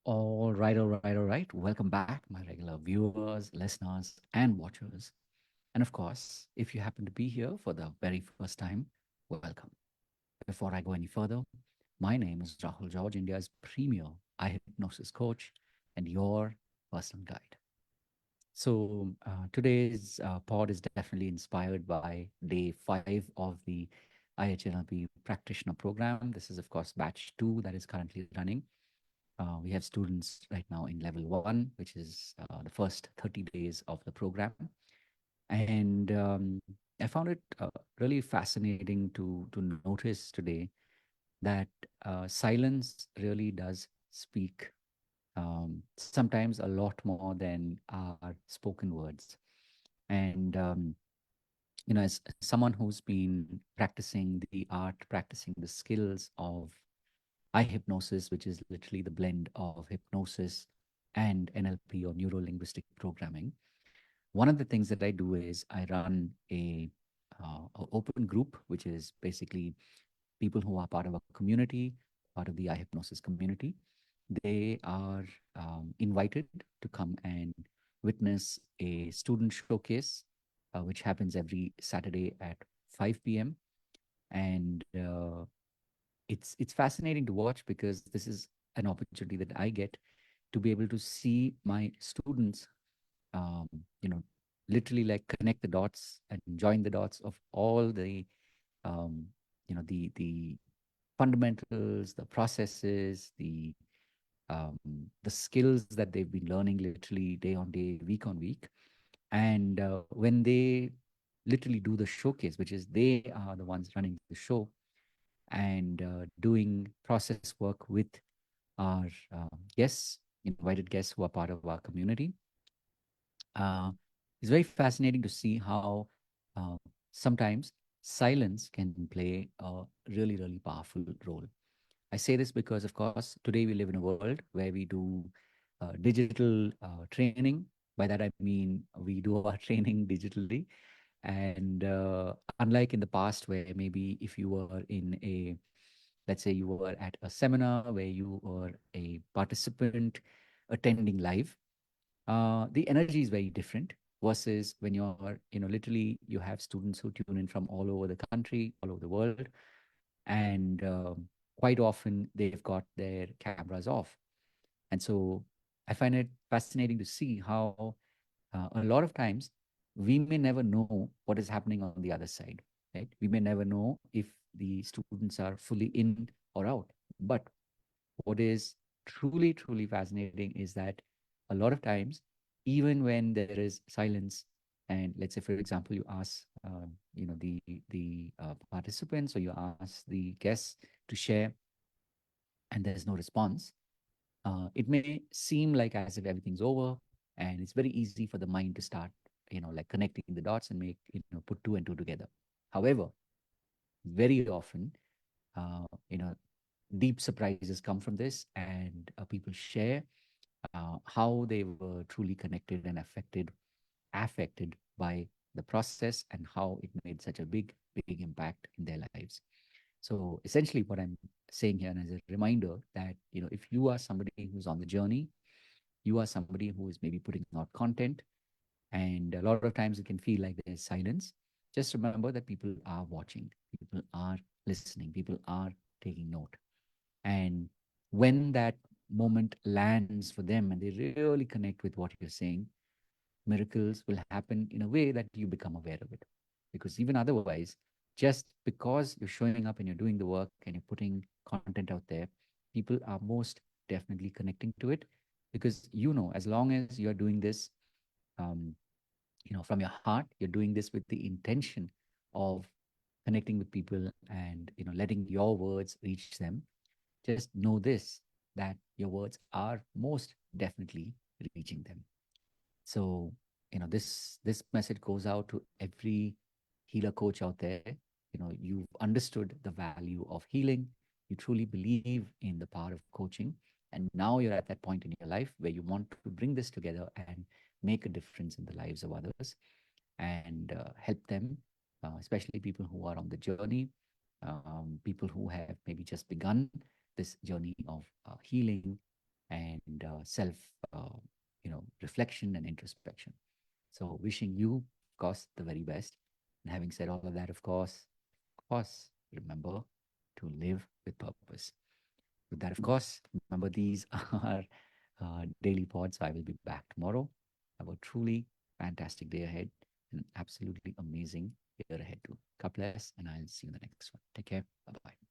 All right. Welcome back, my regular viewers, listeners, and watchers. And of course, if you happen to be here for the very first time, welcome. Before I go any further, my name is Rahul George, India's premier eye hypnosis coach and your personal guide. Today's pod is definitely inspired by day 5 of the IHNLP practitioner program. This is, of course, batch 2 that is currently running. We have students right now in level 1, which is the first 30 days of the program. And I found it really fascinating to notice today that silence really does speak, sometimes a lot more than our spoken words. And as someone who's been practicing the art, practicing the skills of eye hypnosis, which is literally the blend of hypnosis and NLP or neuro linguistic programming, one of the things that I do is I run a open group, which is basically people who are part of a community, part of the eye hypnosis community. They are invited to come and witness a student showcase, which happens every Saturday at 5 p.m. And it's fascinating to watch because this is an opportunity that I get to be able to see my students, um, you know, literally like connect the dots and join the dots of all the, um, the fundamentals, the processes, um, the skills that they've been learning literally day on day, week on week. And when they literally do the showcase, which is they are the ones running the show and doing process work with our guests, invited guests who are part of our community. Uh, it's very fascinating to see how uh, sometimes silence can play a really, really powerful role. I say this because, of course, today we live in a world where we do digital training. By that, I mean we do our training digitally. And unlike in the past, where maybe if you were in a, let's say you were at a seminar where you were a participant attending live, the energy is very different versus when you're, literally you have students who tune in from all over the country, all over the world, and quite often they've got their cameras off. And so I find it fascinating to see how a lot of times we may never know what is happening on the other side, right? We may never know if the students are fully in or out. But what is truly, truly fascinating is that a lot of times, even when there is silence, and let's say, for example, you ask, the participants, or you ask the guests to share, and there's no response, it may seem like as if everything's over, and it's very easy for the mind to start, like connecting the dots and make, put two and two together. However, very often, deep surprises come from this, and people share how they were truly connected and affected by the process, and how it made such a big impact in their lives. So essentially what I'm saying here, and as a reminder, that if you are somebody who's on the journey, you are somebody who is maybe putting out content, and a lot of times it can feel like there's silence. Just remember that people are watching, people are listening, people are taking note. And when that moment lands for them and they really connect with what you're saying, miracles will happen in a way that you become aware of it. Because even otherwise, just because you're showing up and you're doing the work and you're putting content out there, people are most definitely connecting to it. Because as long as you're doing this, um, from your heart, you're doing this with the intention of connecting with people and letting your words reach them. Just know this, that your words are most definitely reaching them. So, this message goes out to every healer coach out there. You've understood the value of healing. You truly believe in the power of coaching. And now you're at that point in your life where you want to bring this together and make a difference in the lives of others, and help them, especially people who are on the journey, people who have maybe just begun this journey of healing and self, reflection and introspection. So, wishing you, of course, the very best. And having said all of that, of course, remember to live with purpose. With that, of course, remember these are daily pods. So I will be back tomorrow. Have a truly fantastic day ahead, and an absolutely amazing year ahead too. God bless, and I'll see you in the next one. Take care. Bye bye.